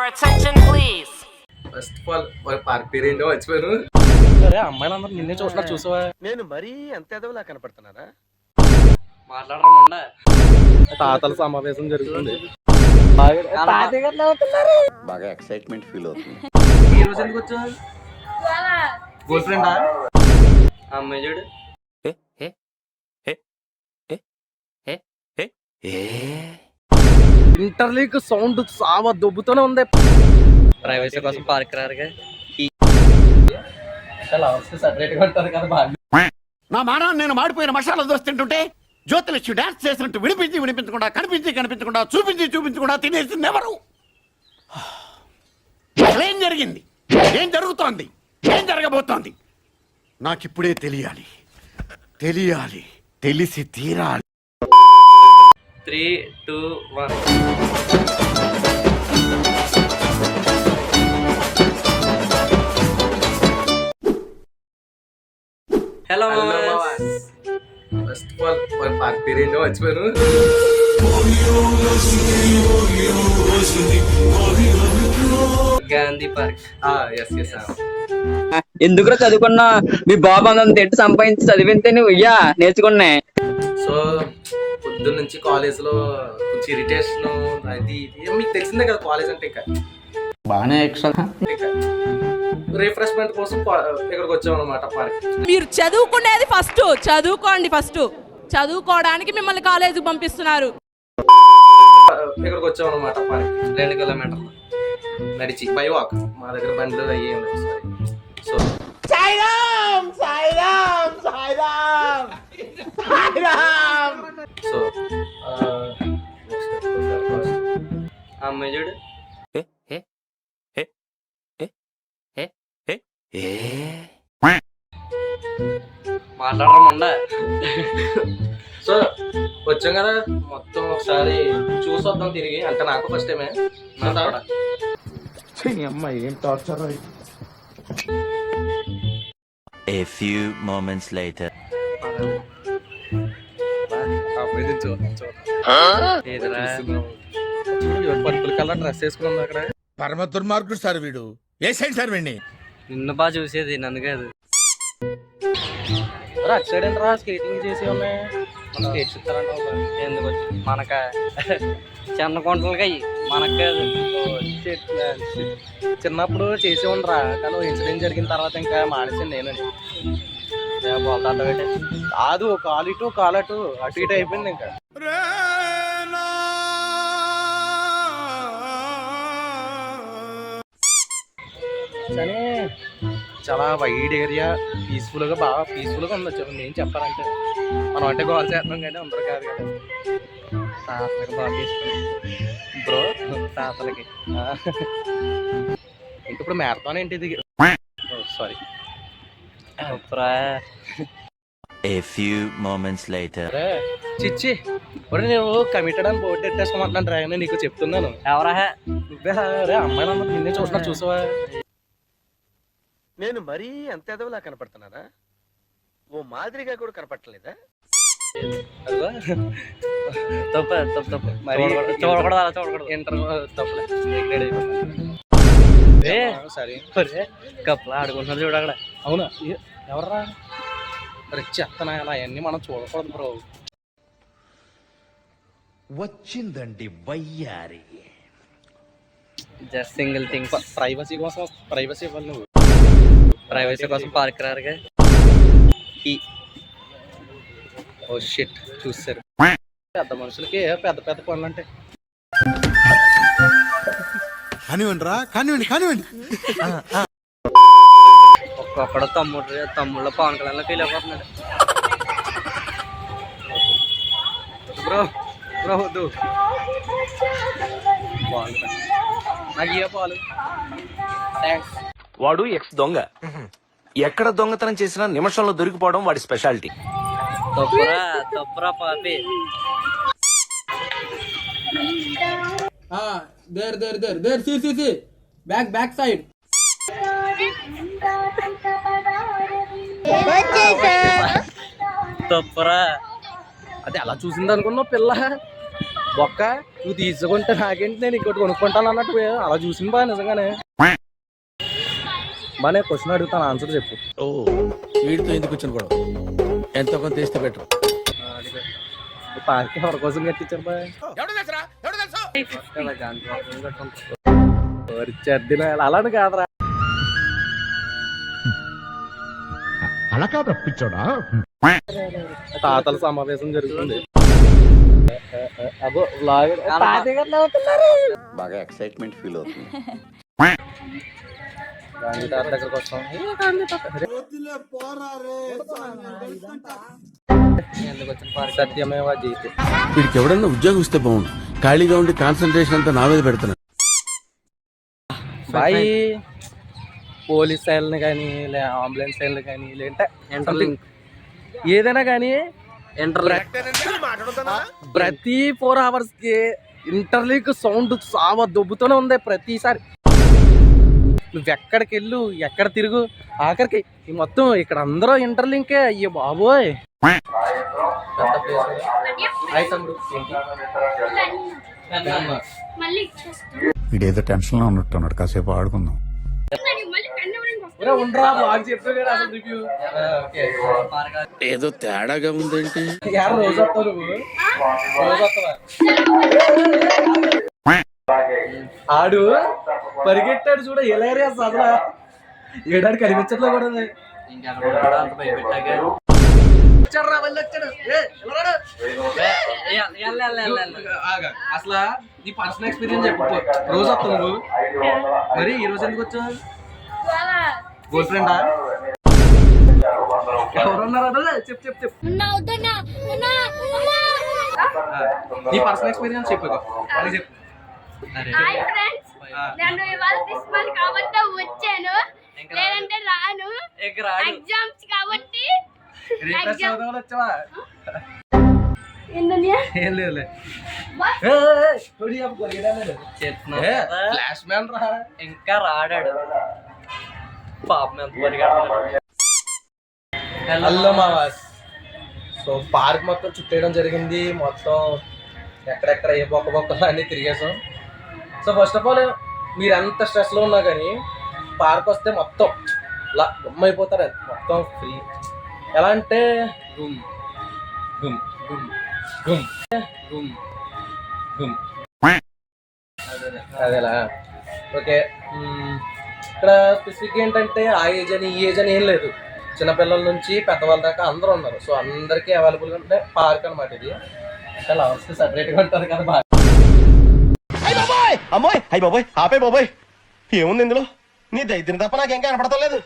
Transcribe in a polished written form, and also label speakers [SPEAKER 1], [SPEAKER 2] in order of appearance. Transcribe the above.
[SPEAKER 1] attention, please.
[SPEAKER 2] First of all వాళ్ళ park పేరు ఏంటో మర్చిపోయాను.
[SPEAKER 3] అరే అమ్మాయిలందరూ నిన్నే చూస్తున్నారు చూసావా?
[SPEAKER 4] నేను మరీ అంత ఎదవలా కనపడుతున్నారా?
[SPEAKER 3] మాట్లాడరా తాతల సమావేశం జరుగుతుంది.
[SPEAKER 5] బాగా ఎక్సైట్మెంట్ ఫీల్ అవుతుంది.
[SPEAKER 3] ఈ రోజు ఎందుకు వచ్చావు? గర్ల్ ఫ్రెండా? అమ్మాయి చూడు. ఇంటర్లీక్ సౌండ్ సావా దొబ్బుతూనే ఉంది. ప్రైవసీ కోసం పార్క్ రారుగా. సపరేట్ గా ఉంటారు కదా బాగా.
[SPEAKER 5] నా మానాన్ని నేను మాడిపోయిన మసాలా దోశ తింటుంటే జ్యోతిలక్ష్మి డాన్స్ చేసినట్టు వినిపించకుండా కనిపించకుండా చూపించకుండా తినేసింది ఎవరు? ఏం జరిగింది? ఏం జరుగుతోంది? ఏం జరగబోతోంది? నాకిప్పుడే తెలియాలి. తెలిసి తీరాలి.
[SPEAKER 3] 3, 2, 1. హలో
[SPEAKER 2] ఫస్ట్ ఆఫ్ ఆల్ వాళ్ళ పార్క్ పేరు ఏంటో మర్చిపోయాను.
[SPEAKER 3] గాంధీ పార్క్.
[SPEAKER 2] Yes yes.
[SPEAKER 6] ఎందుకు చదువుకున్నా? మీ బాబు అంత ఎట్టు సంపాదించి చదివితే నువ్వు నేర్చుకున్నా.
[SPEAKER 2] సో పొద్దున్న నుంచి కాలేజ్ లో కొంచెం ఇరిటేషన్ అది మీకు తెలిసిందే కదా. కాలేజ్ అంటే ఇంకా
[SPEAKER 6] బాగానే ఎక్స్ట్రా
[SPEAKER 2] రిఫ్రెష్మెంట్ కోసం ఇక్కడికి వచ్చాం అనమాట పార్క్.
[SPEAKER 7] మీరు చదువుకునేది ఫస్ట్ చదువుకోండి. చదువుకోవడానికి మిమ్మల్ని కాలేజీకి పంపిస్తున్నారు.
[SPEAKER 2] ఇక్కడికి వచ్చాం అనమాట పార్క్.
[SPEAKER 3] 2 కిలోమీటర్లు
[SPEAKER 2] నడిచి బై వాక్. మా దగ్గర బండ్లు అయ్యి సో సో
[SPEAKER 3] అమ్మాయి చూడు. మాట్లాడరా.
[SPEAKER 2] సో వచ్చాం కదా, మొత్తం ఒకసారి చూసొద్దాం తిరిగి. అంటే నాకు ఫస్ట్ టైమే.
[SPEAKER 5] అమ్మాయి ఏం torture.
[SPEAKER 8] A few moments later.
[SPEAKER 3] Purple colour dress వేసుకున్నాం అక్కడ.
[SPEAKER 5] పరమ దుర్మార్గుడు సార్ వీడు. ఏ సైడ్ సార్ వీడిని?
[SPEAKER 3] నిన్ను బాగా చూసేది, నన్ను కాదు. అటు సైడ్ ఏంట్రా స్కేటింగ్ చేసి ఉన్నాయి. స్కేట్స్ ఇస్తారంట. ఎందుకు మనక చిన్న కొంటలకి అయ్యి మనకు కాదు. చిన్నప్పుడు చేసి ఉండరా, కానీ ఇన్సిడెంట్ జరిగిన తర్వాత ఇంకా మానేసింది నేనండి. బోల్తా పెట్టే కాదు, కాలు ఇటు కాలు అటు ఇటు అయిపోయింది ఇంకా. కానీ చాలా వైడ్ ఏరియా, పీస్ఫుల్గా బాగా పీస్ఫుల్గా ఉండొచ్చు. నేను చెప్పాలంటే మనం అంటే గోల్ చేస్తున్నాం కానీ అందరూ కాదు కదా. తాతలకి బాగా తీసుకుని బ్రో తాతలకి ఇంక ఇప్పుడు మ్యారథాన్ ఏంటి ఇది? Sorry.
[SPEAKER 8] A few moments later.
[SPEAKER 3] చిచ్చి ఇప్పుడు నేను కమిటెడ్ అని బోర్డు పెట్టేసుకోమంటున్నాను రా. నీకు చెప్తున్నాను. ఎవరా నువ్వే? రే అమ్మాయిలందరూ నిన్నే చూస్తున్నారు చూసావా?
[SPEAKER 4] నేను మరీ అంత ఎదవలా కనపడుతున్నారా? ఓ మాదిరిగా కూడా కనపడలేదా?
[SPEAKER 3] తప్పు మరి చూడకూడదు. ఇంటర్ తప్పులే. సరే కప్పులా ఆడుకుంటున్నారు చూడ అక్కడ. అవునా? ఎవర్రా? రిచ్ ఎత్తనా అలా అవన్నీ మనం చూడకూడదు బ్రో.
[SPEAKER 5] వచ్చిందండి వయ్యారి.
[SPEAKER 3] Just single thing. ప్రైవసీ కోసం ప్రైవసీ ఇవ్వాలి. నువ్వు ప్రైవసీ కోసం పార్క్ రారుగా. ఓ షిట్ చూస్తారు. పెద్ద మనుషులకి పెద్ద పెద్ద పనులు అంటే
[SPEAKER 5] కానివ్వండి.
[SPEAKER 3] ఒక్కొక్కడు తమ్ముళ్ళ పవన్ కళ్యాణ్ లో ఫీల్ అయిపోతున్నాడు. బ్రో వద్దు. నాకు ఇయ్య పాలు. థ్యాంక్స్.
[SPEAKER 9] వాడు ఎక్స్ దొంగ. ఎక్కడ దొంగతనం చేసినా నిమిషంలో దొరికిపోవడం వాడి స్పెషాలిటీ.
[SPEAKER 3] తప్పురా పాపి.
[SPEAKER 6] There see back side.
[SPEAKER 3] తప్పురా. అది అలా చూసింది అనుకున్నావు పిల్ల. బొక్క నువ్వు తీసుకుంటే నాకేంటి, నేను ఇంకోటి కొనుక్కుంటాను అన్నట్టు అలా చూసింది బా నిజంగానే. బా నేను క్వశ్చన్ అడుగుతాను, ఆన్సర్ చెప్పు.
[SPEAKER 4] వీడితో ఎందుకు వచ్చిన గొడవ? ఎంతో కొంత తీస్తే బెటర్.
[SPEAKER 3] ఈ పార్క్ ఎవరి కోసం కట్టించారు బా? అలానే కాదురా.
[SPEAKER 5] అలా కాదు రప్పించాడా.
[SPEAKER 3] తాతల సమావేశం జరుగుతుంది. అగో
[SPEAKER 5] బాగా ఎక్సైట్మెంట్ ఫీల్ అవుతుంది.
[SPEAKER 3] గాంధీ తాత దగ్గరకు వస్తాం. సత్యమేవా జయతే.
[SPEAKER 4] వీడికి ఎవడన్నా ఉద్యోగం ఇస్తే బాగుండు. ఖాళీగా ఉండి కాన్సన్ట్రేషన్ అంతా నా మీద పెడుతున్నా.
[SPEAKER 3] బాయ్ పోలీస్ సైన్లు కానీ అంబులెన్స్ సైన్లు కానీ లేదంటే ఏదైనా కానీ ప్రతి 4 hours కి ఇంటర్లీక్ సౌండ్ చావా దొబ్బుతూనే ఉంది ప్రతిసారి. నువ్వు ఎక్కడికి వెళ్ళు, ఎక్కడ తిరుగు, ఆఖరికి ఈ మొత్తం ఇక్కడ అందరూ ఇంటర్లింకే. అయ్యో బాబోయ్.
[SPEAKER 5] వీడేదో టెన్షన్ లో ఉన్నట్టున్నాడు, కాసేపు ఆడుకుందాం.
[SPEAKER 3] ఉండరా బాగా చెప్పావు కదా అసలు రివ్యూ.
[SPEAKER 4] ఏదో తేడాగా ఉందేంటి?
[SPEAKER 3] రోజు వస్తావు నువ్వు, రోజు వస్తావా? ఆడు పరిగెట్టాడు చూడ, ఎలారియా అసలు ఏడాడు కనిపించట్లే కూడా. అసలు నీ పర్సనల్ ఎక్స్పీరియన్స్ చెప్పు. రోజు వస్తావు నువ్వు, మరి ఈ రోజు ఎందుకు వచ్చావు? గర్ల్ ఫ్రెండా? ఎవరున్నారా? చెప్పు చెప్పు చెప్పు. నీ పర్సనల్ ఎక్స్పీరియన్స్ చెప్పు, అది చెప్పు.
[SPEAKER 1] హాయ్ ఫ్రెండ్స్, నేను ఇవాళ ప్రిన్సిపల్ కాబట్టి వచ్చాను, లేదంటే రాను. ఎగ్జామ్స్ కాబట్టి.
[SPEAKER 3] వచ్చావా? ఏం లేదులే. ఫ్లాష్ మ్యాన్ రా,
[SPEAKER 2] ఇంకా రాడాడు పాపం ఎంత పరిగెడతాడు.
[SPEAKER 3] హలో మావాస్. సో పార్క్ మొత్తం చుట్టేయడం జరిగింది. మొత్తం ఎక్కడెక్కడ ఏ బొక్కలు అన్నీ తిరిగేసాం. సో ఫస్ట్ ఆఫ్ ఆల్ మీరు ఎంత స్ట్రెస్లో ఉన్నా కానీ పార్క్ వస్తే మొత్తం ఇలా గుమ్ అయిపోతారు. అది మొత్తం ఫ్రీ. ఎలా అంటే గుమ్ గుమ్ గుమ్ గుమ్ గుమ్ గుమ్ అదేలా. ఓకే, ఇక్కడ స్పెసిఫిక్ ఏంటంటే ఆ ఏజ్ అని ఈ ఏజ్ అని ఏం లేదు. చిన్నపిల్లల నుంచి పెద్దవాళ్ళ దాకా అందరూ ఉన్నారు. సో అందరికీ అవైలబుల్గా ఉంటే పార్క్ అనమాట ఇది. అంటే లవర్స్కి సపరేట్గా ఉంటుంది కదా బాగా.
[SPEAKER 4] అమ్మాయి అయ్యి బాబోయ్, ఆపే బాబోయ్, ఏముంది ఇందులో? నీ దైత్యం తప్ప నాకేం కనపడతలేదు.